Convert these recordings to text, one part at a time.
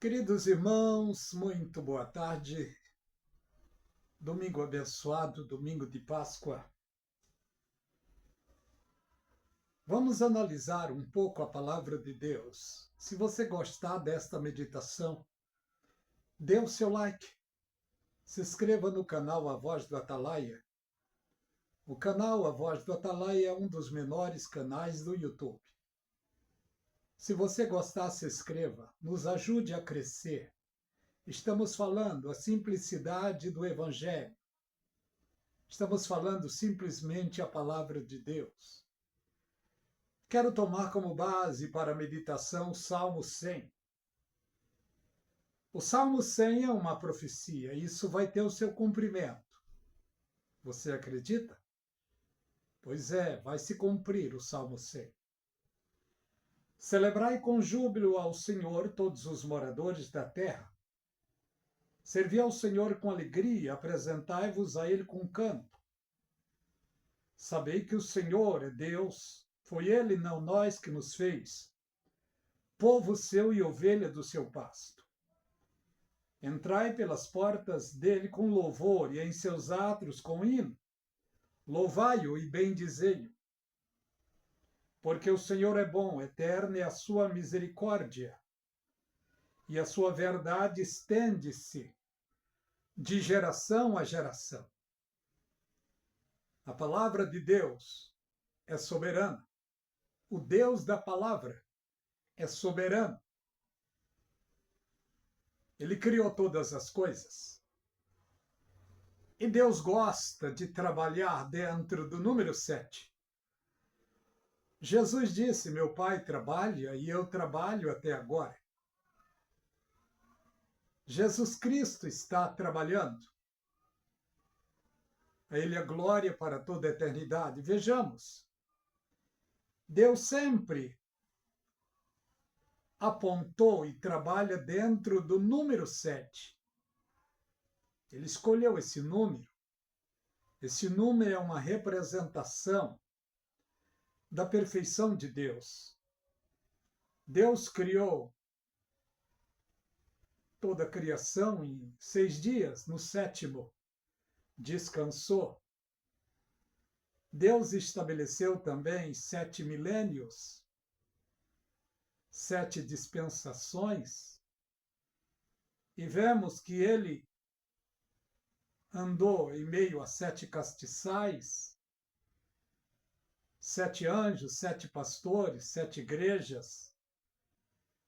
Queridos irmãos, muito boa tarde. Domingo abençoado, domingo de Páscoa. Vamos analisar um pouco a palavra de Deus. Se você gostar desta meditação, dê o seu like. Se inscreva no canal A Voz do Atalaia. O canal A Voz do Atalaia é um dos menores canais do YouTube. Se você gostar, se inscreva, nos ajude a crescer. Estamos falando a simplicidade do Evangelho. Estamos falando simplesmente a palavra de Deus. Quero tomar como base para a meditação o Salmo 100. O Salmo 100 é uma profecia, e isso vai ter o seu cumprimento. Você acredita? Pois é, vai se cumprir o Salmo 100. Celebrai com júbilo ao Senhor todos os moradores da terra. Servi ao Senhor com alegria, apresentai-vos a Ele com canto. Sabei que o Senhor é Deus, foi Ele, não nós, que nos fez, povo seu e ovelha do seu pasto. Entrai pelas portas dele com louvor e em seus átrios com hino. Louvai-o e bendizei-o. Porque o Senhor é bom, eterna é a sua misericórdia, e a sua verdade estende-se de geração a geração. A palavra de Deus é soberana. O Deus da palavra é soberano. Ele criou todas as coisas. E Deus gosta de trabalhar dentro do número 7. Jesus disse: meu Pai trabalha e eu trabalho até agora. Jesus Cristo está trabalhando. A Ele a glória para toda a eternidade. Vejamos. Deus sempre apontou e trabalha dentro do número 7. Ele escolheu esse número. Esse número é uma representação da perfeição de Deus. Deus criou toda a criação em 6 dias, no 7º descansou. Deus estabeleceu também 7 milênios, 7 dispensações, e vemos que ele andou em meio a 7 castiçais, 7 anjos, 7 pastores, 7 igrejas,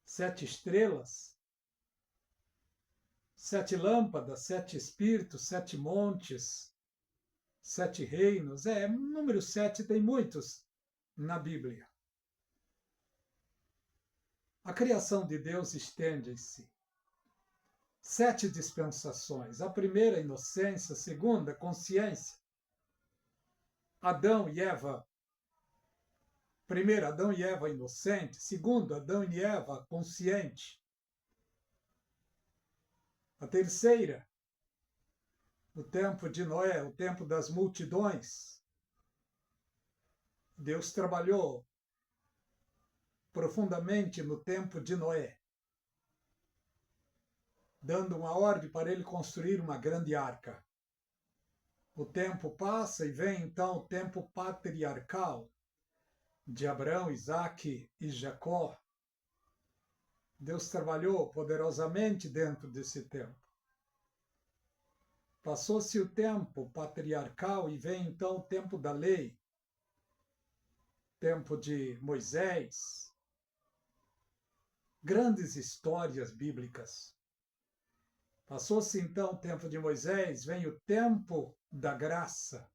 7 estrelas, 7 lâmpadas, 7 espíritos, 7 montes, 7 reinos. Número 7 tem muitos na Bíblia. A criação de Deus estende-se. 7 dispensações. A primeira, inocência. A segunda, consciência. Adão e Eva. Primeiro, Adão e Eva inocente. Segundo, Adão e Eva consciente. A terceira, o tempo de Noé, o tempo das multidões. Deus trabalhou profundamente no tempo de Noé, dando uma ordem para ele construir uma grande arca. O tempo passa e vem então o tempo patriarcal de Abraão, Isaque e Jacó. Deus trabalhou poderosamente dentro desse tempo. Passou-se o tempo patriarcal e vem então o tempo da lei, tempo de Moisés. Grandes histórias bíblicas. Passou-se então o tempo de Moisés, vem o tempo da graça,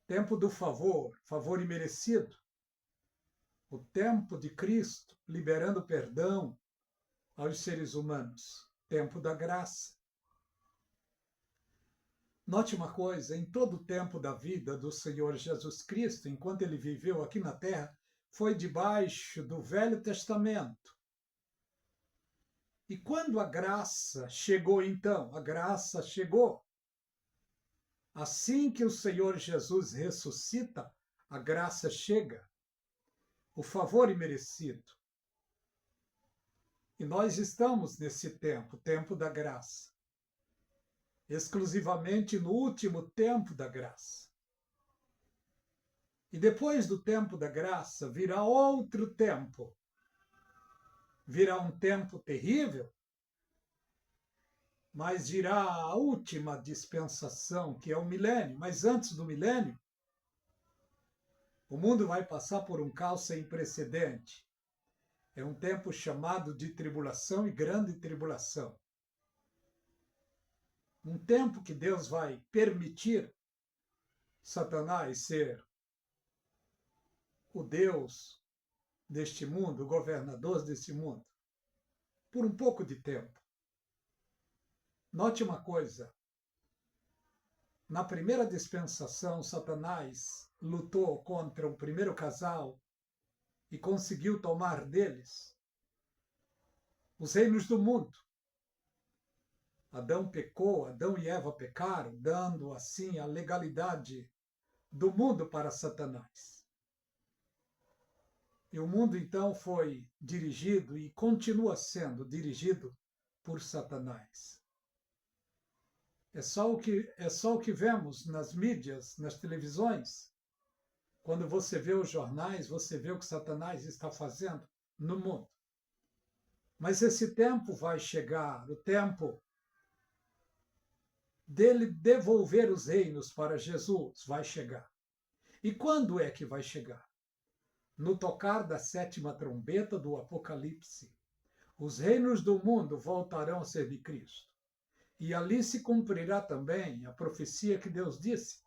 tempo do favor, favor imerecido. O tempo de Cristo, liberando perdão aos seres humanos. Tempo da graça. Note uma coisa, em todo o tempo da vida do Senhor Jesus Cristo, enquanto ele viveu aqui na terra, foi debaixo do Velho Testamento. E quando a graça chegou então, a graça chegou. Assim que o Senhor Jesus ressuscita, a graça chega. O favor imerecido. E nós estamos nesse tempo, tempo da graça. Exclusivamente no último tempo da graça. E depois do tempo da graça virá outro tempo. Virá um tempo terrível, mas virá a última dispensação, que é o milênio. Mas antes do milênio, o mundo vai passar por um caos sem precedente. É um tempo chamado de tribulação e grande tribulação. Um tempo que Deus vai permitir Satanás ser o Deus deste mundo, o governador deste mundo, por um pouco de tempo. Note uma coisa. Na primeira dispensação, Satanás lutou contra o primeiro casal e conseguiu tomar deles os reinos do mundo. Adão pecou, Adão e Eva pecaram, dando assim a legalidade do mundo para Satanás. E o mundo então foi dirigido e continua sendo dirigido por Satanás. É só o que vemos nas mídias, nas televisões. Quando você vê os jornais, você vê o que Satanás está fazendo no mundo. Mas esse tempo vai chegar, o tempo dele devolver os reinos para Jesus vai chegar. E quando é que vai chegar? No tocar da sétima trombeta do Apocalipse. Os reinos do mundo voltarão a ser de Cristo. E ali se cumprirá também a profecia que Deus disse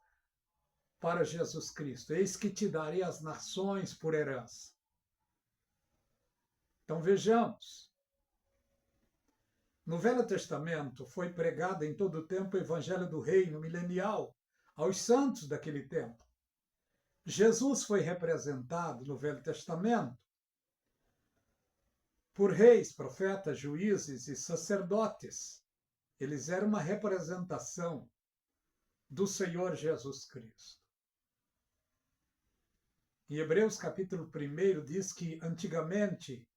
para Jesus Cristo: eis que te darei as nações por herança. Então vejamos. No Velho Testamento foi pregado em todo o tempo o evangelho do reino milenial aos santos daquele tempo. Jesus foi representado no Velho Testamento por reis, profetas, juízes e sacerdotes. Eles eram uma representação do Senhor Jesus Cristo. Em Hebreus capítulo 1 diz que antigamente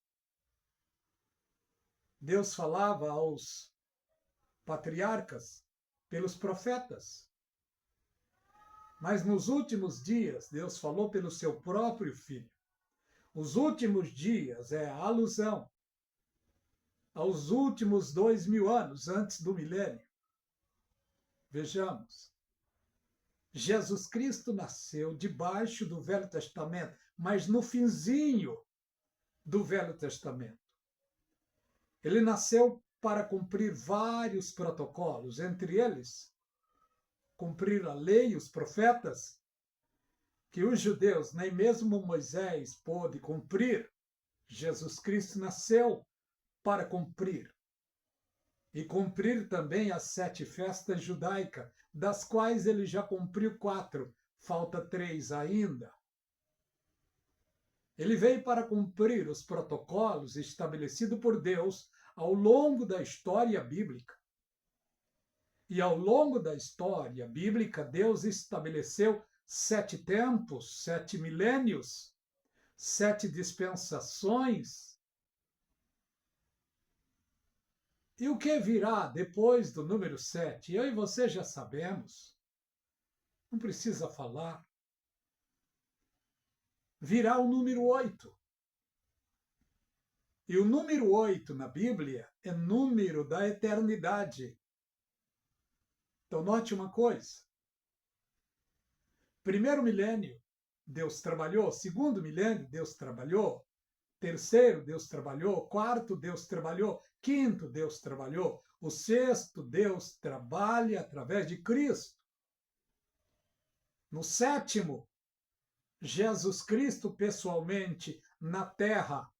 Deus falava aos patriarcas pelos profetas. Mas nos últimos dias, Deus falou pelo seu próprio Filho. Os últimos dias é a alusão aos últimos 2000 anos antes do milênio. Vejamos. Jesus Cristo nasceu debaixo do Velho Testamento, mas no finzinho do Velho Testamento. Ele nasceu para cumprir vários protocolos, entre eles cumprir a lei e os profetas, que os judeus, nem mesmo Moisés pôde cumprir. Jesus Cristo nasceu para cumprir. E cumprir também as 7 festas judaicas, das quais ele já cumpriu 4, falta 3 ainda. Ele veio para cumprir os protocolos estabelecidos por Deus ao longo da história bíblica. E ao longo da história bíblica, Deus estabeleceu 7 tempos, 7 milênios, 7 dispensações. E o que virá depois do número 7? Eu e você já sabemos. Não precisa falar. Virá o número 8. E o número 8 na Bíblia é número da eternidade. Então note uma coisa. Primeiro milênio, Deus trabalhou. Segundo milênio, Deus trabalhou. Terceiro, Deus trabalhou. Quarto, Deus trabalhou. Quinto, Deus trabalhou. O sexto, Deus trabalha através de Cristo. No sétimo, Jesus Cristo pessoalmente na terra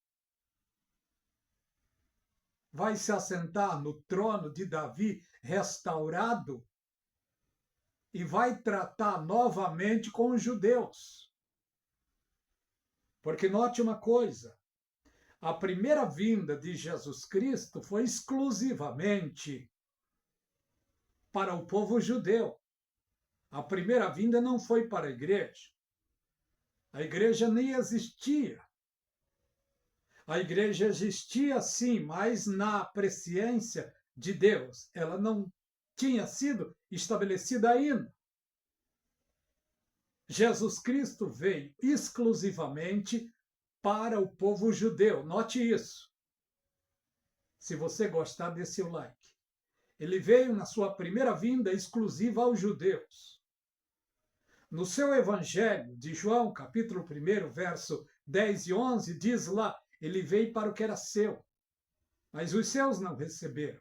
vai se assentar no trono de Davi restaurado e vai tratar novamente com os judeus. Porque note uma coisa, a primeira vinda de Jesus Cristo foi exclusivamente para o povo judeu. A primeira vinda não foi para a igreja. A igreja nem existia. A igreja existia sim, mas na presciência de Deus. Ela não tinha sido estabelecida ainda. Jesus Cristo veio exclusivamente para o povo judeu. Note isso. Se você gostar, dê seu like. Ele veio na sua primeira vinda exclusiva aos judeus. No seu evangelho de João, capítulo 1, verso 10 e 11, diz lá, ele veio para o que era seu, mas os seus não receberam.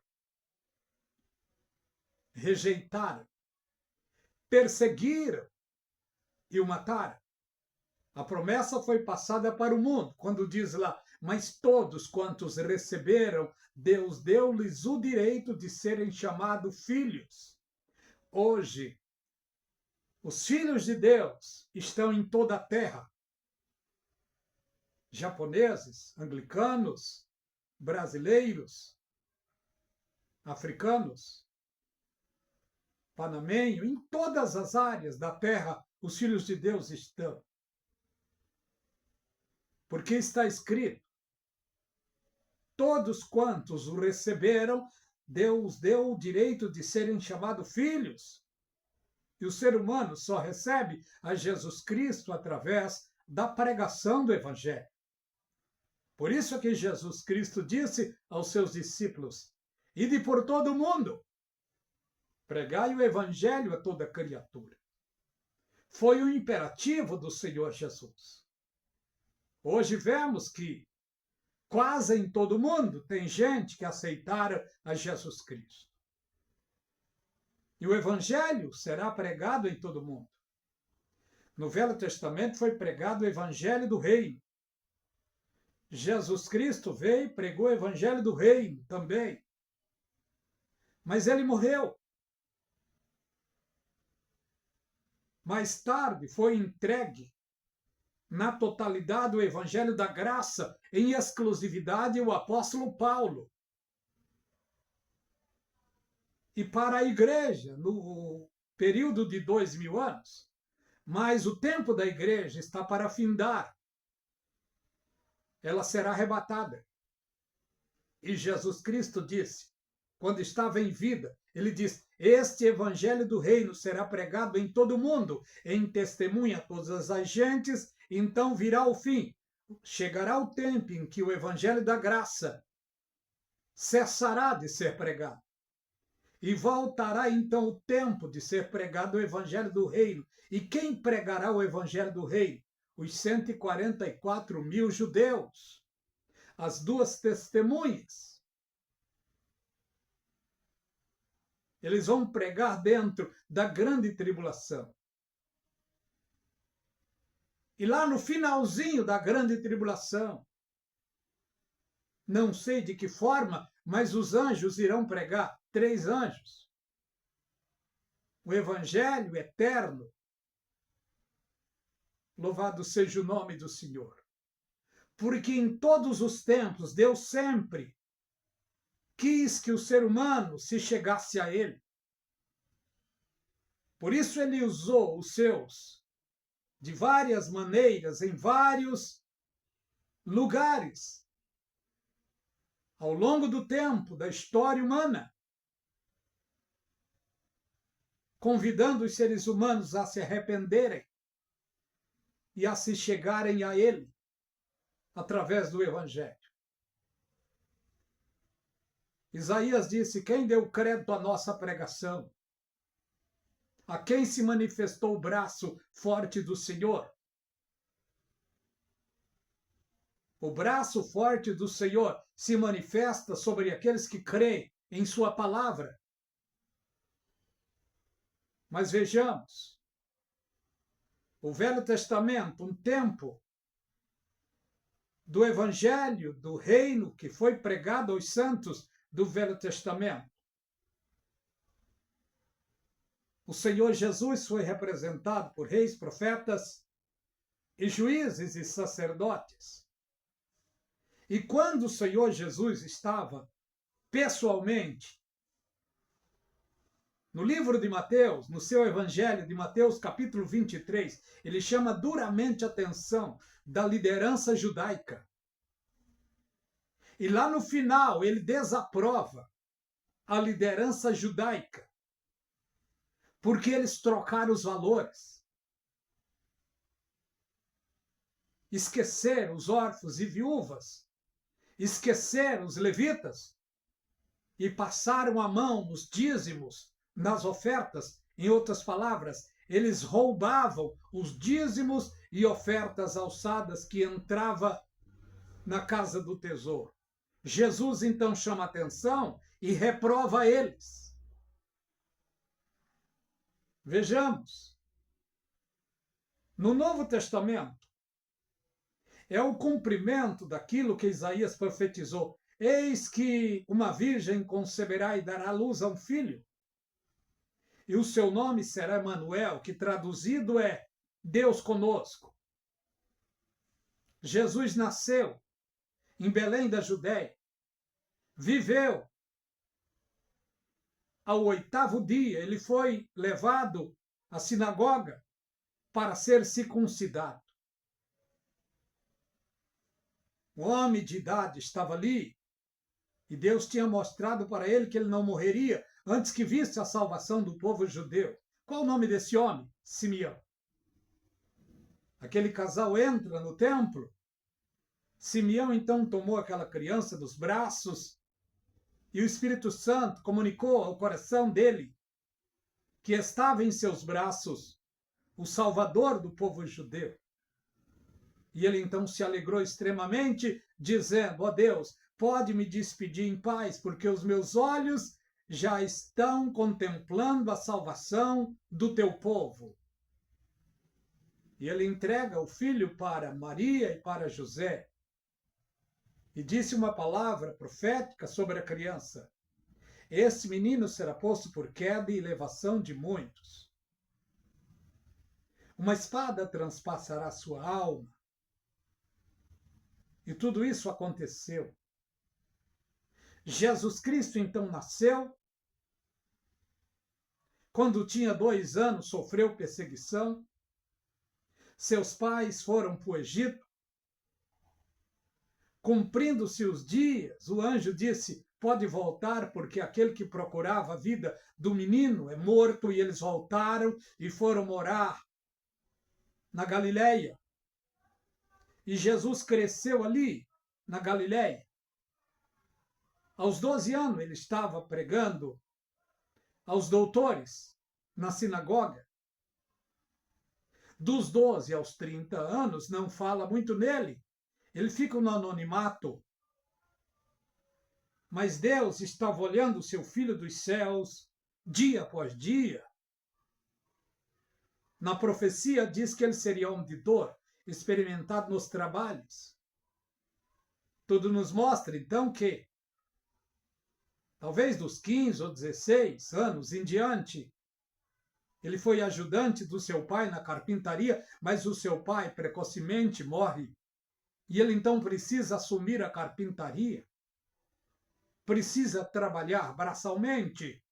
Rejeitaram, perseguiram e o mataram. A promessa foi passada para o mundo, quando diz lá, mas todos quantos receberam, Deus deu-lhes o direito de serem chamados filhos. Hoje, os filhos de Deus estão em toda a terra. Japoneses, anglicanos, brasileiros, africanos, panamenhos, em todas as áreas da terra, os filhos de Deus estão. Porque está escrito, todos quantos o receberam, Deus deu o direito de serem chamados filhos. E o ser humano só recebe a Jesus Cristo através da pregação do Evangelho. Por isso que Jesus Cristo disse aos seus discípulos, ide por todo o mundo, pregai o Evangelho a toda criatura. Foi o imperativo do Senhor Jesus. Hoje vemos que quase em todo o mundo tem gente que aceitaram a Jesus Cristo. E o Evangelho será pregado em todo o mundo. No Velho Testamento foi pregado o Evangelho do Reino. Jesus Cristo veio e pregou o Evangelho do Reino também. Mas ele morreu. Mais tarde foi entregue na totalidade o Evangelho da Graça, em exclusividade o apóstolo Paulo. E para a igreja, no período de 2000 anos, mas o tempo da igreja está para findar. Ela será arrebatada. E Jesus Cristo disse, quando estava em vida, ele diz, este evangelho do reino será pregado em todo o mundo, em testemunha a todas as gentes, então virá o fim. Chegará o tempo em que o evangelho da graça cessará de ser pregado. E voltará então o tempo de ser pregado o evangelho do reino. E quem pregará o evangelho do reino? Os 144 mil judeus, as duas testemunhas. Eles vão pregar dentro da grande tribulação. E lá no finalzinho da grande tribulação, não sei de que forma, mas os anjos irão pregar, 3 anjos. O evangelho eterno. Louvado seja o nome do Senhor. Porque em todos os tempos, Deus sempre quis que o ser humano se chegasse a Ele. Por isso ele usou os seus de várias maneiras, em vários lugares, ao longo do tempo, da história humana, convidando os seres humanos a se arrependerem e a se chegarem a Ele através do Evangelho. Isaías disse, quem deu crédito à nossa pregação? A quem se manifestou o braço forte do Senhor? O braço forte do Senhor se manifesta sobre aqueles que creem em sua palavra. Mas vejamos, o Velho Testamento, um tempo do Evangelho, do reino que foi pregado aos santos do Velho Testamento. O Senhor Jesus foi representado por reis, profetas e juízes e sacerdotes. E quando o Senhor Jesus estava pessoalmente no livro de Mateus, no seu Evangelho de Mateus, capítulo 23, ele chama duramente a atenção da liderança judaica. E lá no final ele desaprova a liderança judaica, porque eles trocaram os valores. Esqueceram os órfãos e viúvas, esqueceram os levitas e passaram a mão nos dízimos, nas ofertas. Em outras palavras, eles roubavam os dízimos e ofertas alçadas que entrava na casa do tesouro. Jesus então chama atenção e reprova eles. Vejamos, no Novo Testamento, é o cumprimento daquilo que Isaías profetizou. Eis que uma virgem conceberá e dará luz a um filho, e o seu nome será Emanuel, que traduzido é Deus conosco. Jesus nasceu em Belém da Judéia, viveu. Ao 8º dia, ele foi levado à sinagoga para ser circuncidado. Um homem de idade estava ali e Deus tinha mostrado para ele que ele não morreria antes que visse a salvação do povo judeu. Qual o nome desse homem? Simeão. Aquele casal entra no templo. Simeão então tomou aquela criança dos braços e o Espírito Santo comunicou ao coração dele que estava em seus braços o Salvador do povo judeu. E ele então se alegrou extremamente, dizendo: ó Deus, pode me despedir em paz, porque os meus olhos já estão contemplando a salvação do teu povo. E ele entrega o filho para Maria e para José. E disse uma palavra profética sobre a criança: esse menino será posto por queda e elevação de muitos. Uma espada transpassará sua alma. E tudo isso aconteceu. Jesus Cristo então nasceu. Quando tinha 2 anos, sofreu perseguição. Seus pais foram para o Egito. Cumprindo-se os dias, o anjo disse: pode voltar, porque aquele que procurava a vida do menino é morto. E eles voltaram e foram morar na Galileia. E Jesus cresceu ali, na Galileia. Aos 12 anos, ele estava pregando aos doutores na sinagoga. Dos 12 aos 30 anos, não fala muito nele. Ele fica no anonimato. Mas Deus estava olhando o seu filho dos céus, dia após dia. Na profecia diz que ele seria homem de dor, experimentado nos trabalhos. Tudo nos mostra, então, que talvez dos 15 ou 16 anos em diante, ele foi ajudante do seu pai na carpintaria, mas o seu pai precocemente morre. E ele então precisa assumir a carpintaria. Precisa trabalhar braçalmente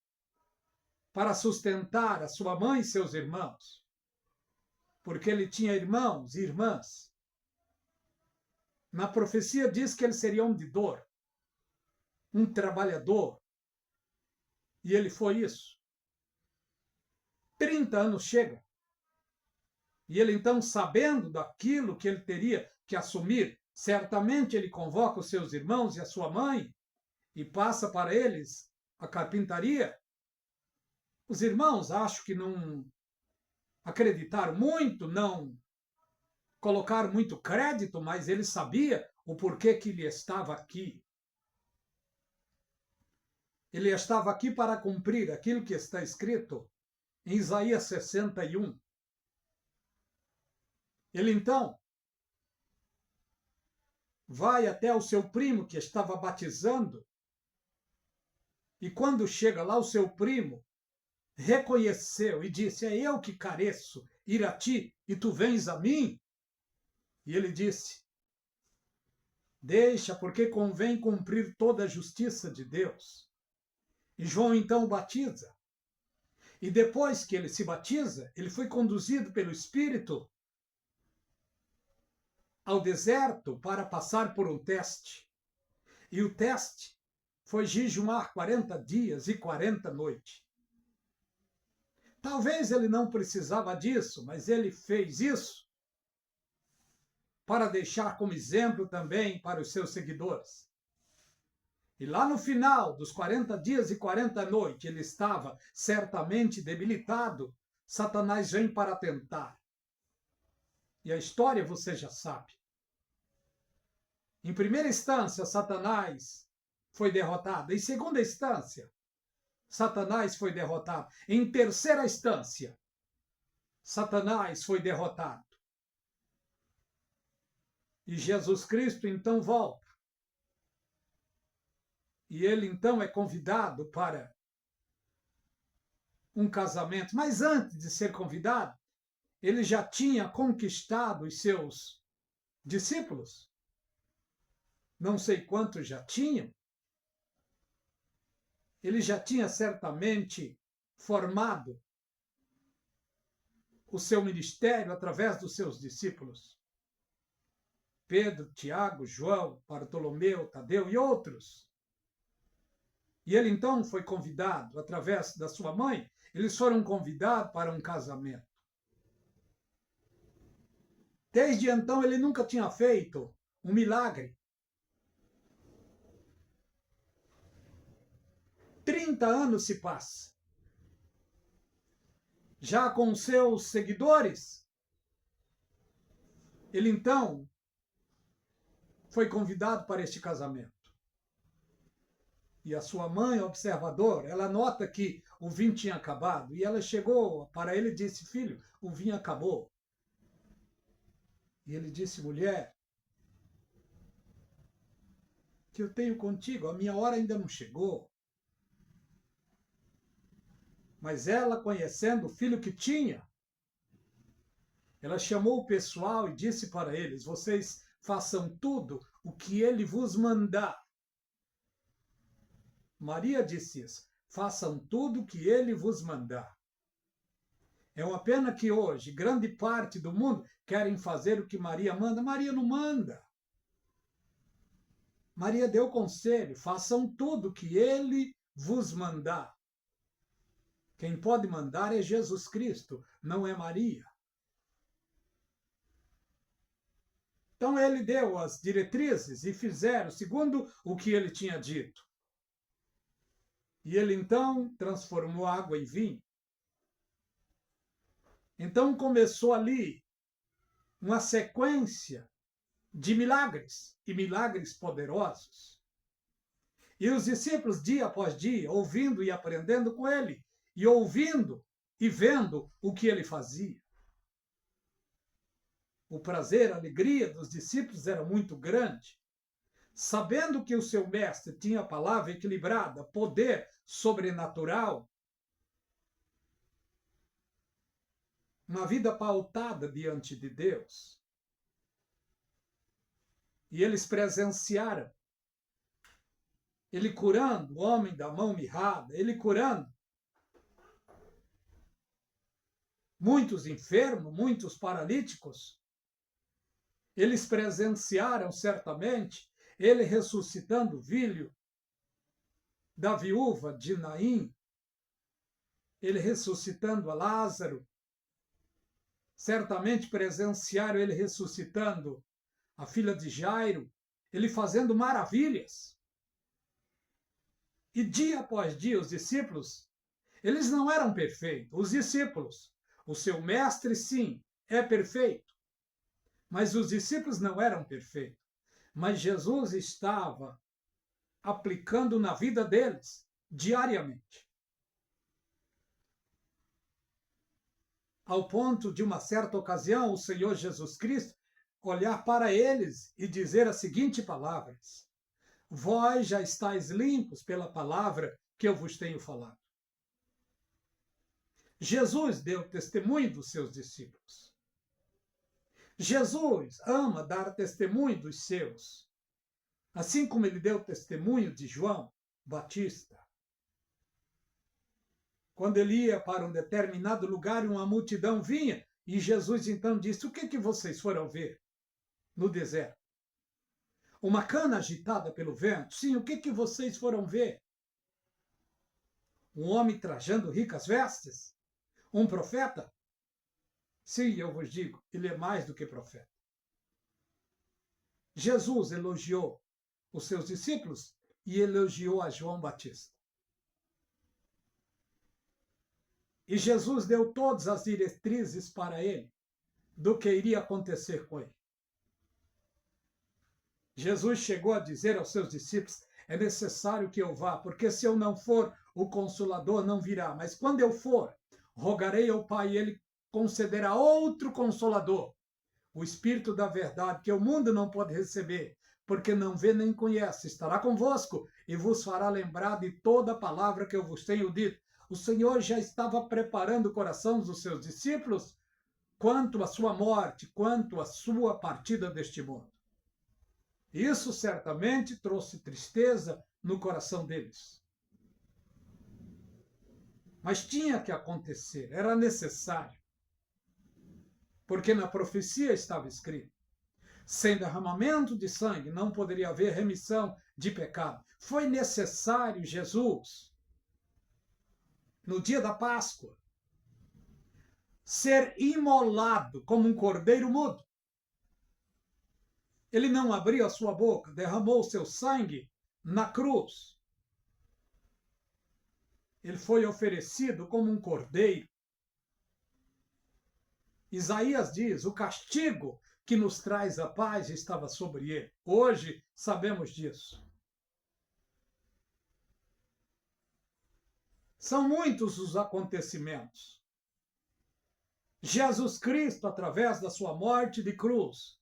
para sustentar a sua mãe e seus irmãos. Porque ele tinha irmãos e irmãs. Na profecia diz que ele seria homem de dor, um trabalhador. E ele foi isso. 30 anos chega. E ele então, sabendo daquilo que ele teria que assumir, certamente ele convoca os seus irmãos e a sua mãe e passa para eles a carpintaria. Os irmãos acho que não acreditaram muito, não colocaram muito crédito, mas ele sabia o porquê que ele estava aqui. Ele estava aqui para cumprir aquilo que está escrito em Isaías 61. Ele então vai até o seu primo que estava batizando, e quando chega lá, o seu primo reconheceu e disse: é eu que careço ir a ti, e tu vens a mim? E ele disse: deixa, porque convém cumprir toda a justiça de Deus. E João então o batiza. E depois que ele se batiza, ele foi conduzido pelo Espírito ao deserto para passar por um teste. E o teste foi jejuar 40 dias e 40 noites. Talvez ele não precisava disso, mas ele fez isso para deixar como exemplo também para os seus seguidores. E lá no final dos 40 dias e 40 noites, ele estava certamente debilitado. Satanás vem para tentar. E a história você já sabe. Em primeira instância, Satanás foi derrotado. Em segunda instância, Satanás foi derrotado. Em terceira instância, Satanás foi derrotado. E Jesus Cristo então volta. E ele então é convidado para um casamento. Mas antes de ser convidado, ele já tinha conquistado os seus discípulos. Não sei quantos já tinham. Ele já tinha certamente formado o seu ministério através dos seus discípulos. Pedro, Tiago, João, Bartolomeu, Tadeu e outros. E ele então foi convidado, através da sua mãe, eles foram convidados para um casamento. Desde então ele nunca tinha feito um milagre. 30 anos se passam. Já com seus seguidores, ele então foi convidado para este casamento. E a sua mãe, observadora, ela nota que o vinho tinha acabado. E ela chegou para ele e disse: filho, o vinho acabou. E ele disse: mulher, que eu tenho contigo, a minha hora ainda não chegou. Mas ela, conhecendo o filho que tinha, ela chamou o pessoal e disse para eles: vocês façam tudo o que ele vos mandar. Maria disse isso: façam tudo o que ele vos mandar. É uma pena que hoje grande parte do mundo querem fazer o que Maria manda. Maria não manda. Maria deu conselho: façam tudo o que ele vos mandar. Quem pode mandar é Jesus Cristo, não é Maria. Então ele deu as diretrizes e fizeram segundo o que ele tinha dito. E ele então transformou água em vinho. Então começou ali uma sequência de milagres, e milagres poderosos. E os discípulos, dia após dia, ouvindo e aprendendo com ele, e ouvindo e vendo o que ele fazia. O prazer, a alegria dos discípulos era muito grande. Sabendo que o seu mestre tinha a palavra equilibrada, poder sobrenatural, uma vida pautada diante de Deus. E eles presenciaram ele curando o homem da mão mirrada, ele curando muitos enfermos, muitos paralíticos. Eles presenciaram certamente ele ressuscitando o filho da viúva de Naim, ele ressuscitando a Lázaro. Certamente presenciaram ele ressuscitando a filha de Jairo, ele fazendo maravilhas. E dia após dia os discípulos, eles não eram perfeitos. Os discípulos, o seu mestre sim, é perfeito. Mas os discípulos não eram perfeitos. Mas Jesus estava aplicando na vida deles diariamente. Ao ponto de uma certa ocasião, o Senhor Jesus Cristo olhar para eles e dizer as seguintes palavras: vós já estáis limpos pela palavra que eu vos tenho falado. Jesus deu testemunho dos seus discípulos. Jesus ama dar testemunho dos seus, assim como ele deu testemunho de João Batista. Quando ele ia para um determinado lugar, uma multidão vinha, e Jesus então disse: o que vocês foram ver no deserto? Uma cana agitada pelo vento? Sim, o que vocês foram ver? Um homem trajando ricas vestes? Um profeta? Sim, eu vos digo, ele é mais do que profeta. Jesus elogiou os seus discípulos e elogiou a João Batista. E Jesus deu todas as diretrizes para ele do que iria acontecer com ele. Jesus chegou a dizer aos seus discípulos: é necessário que eu vá, porque se eu não for, o Consolador não virá. Mas quando eu for, rogarei ao Pai e ele concederá outro Consolador, o Espírito da verdade, que o mundo não pode receber, porque não vê nem conhece. Estará convosco e vos fará lembrar de toda a palavra que eu vos tenho dito. O Senhor já estava preparando o coração dos seus discípulos quanto à sua morte, quanto à sua partida deste mundo. Isso certamente trouxe tristeza no coração deles. Mas tinha que acontecer, era necessário. Porque na profecia estava escrito: sem derramamento de sangue não poderia haver remissão de pecado. Foi necessário Jesus, no dia da Páscoa, ser imolado como um cordeiro mudo. Ele não abriu a sua boca, derramou o seu sangue na cruz. Ele foi oferecido como um cordeiro. Isaías diz: o castigo que nos traz a paz estava sobre ele. Hoje sabemos disso. São muitos os acontecimentos. Jesus Cristo, através da sua morte de cruz,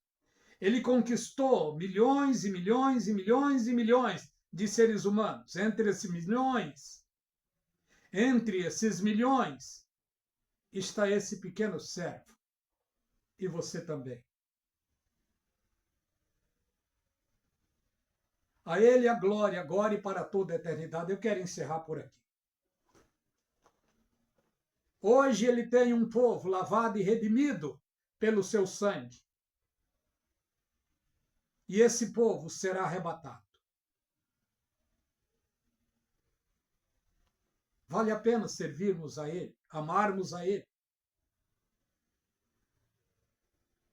ele conquistou milhões e milhões e milhões e milhões de seres humanos. Entre esses milhões, está esse pequeno servo. E você também. A ele a glória, agora e para toda a eternidade. Eu quero encerrar por aqui. Hoje ele tem um povo lavado e redimido pelo seu sangue. E esse povo será arrebatado. Vale a pena servirmos a ele, amarmos a ele.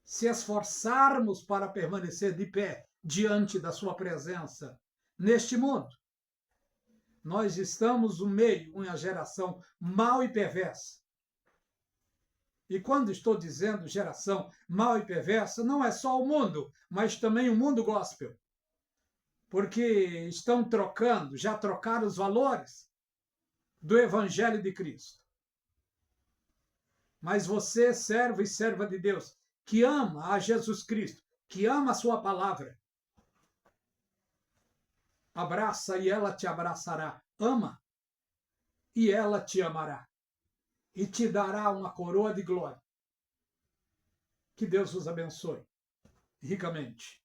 Se esforçarmos para permanecer de pé diante da sua presença neste mundo. Nós estamos no meio de uma geração mau e perversa. E quando estou dizendo geração mau e perversa, não é só o mundo, mas também o mundo gospel. Porque estão trocando, já trocaram os valores do Evangelho de Cristo. Mas você, servo e serva de Deus, que ama a Jesus Cristo, que ama a sua palavra, abraça e ela te abraçará. Ama e ela te amará. E te dará uma coroa de glória. Que Deus os abençoe ricamente.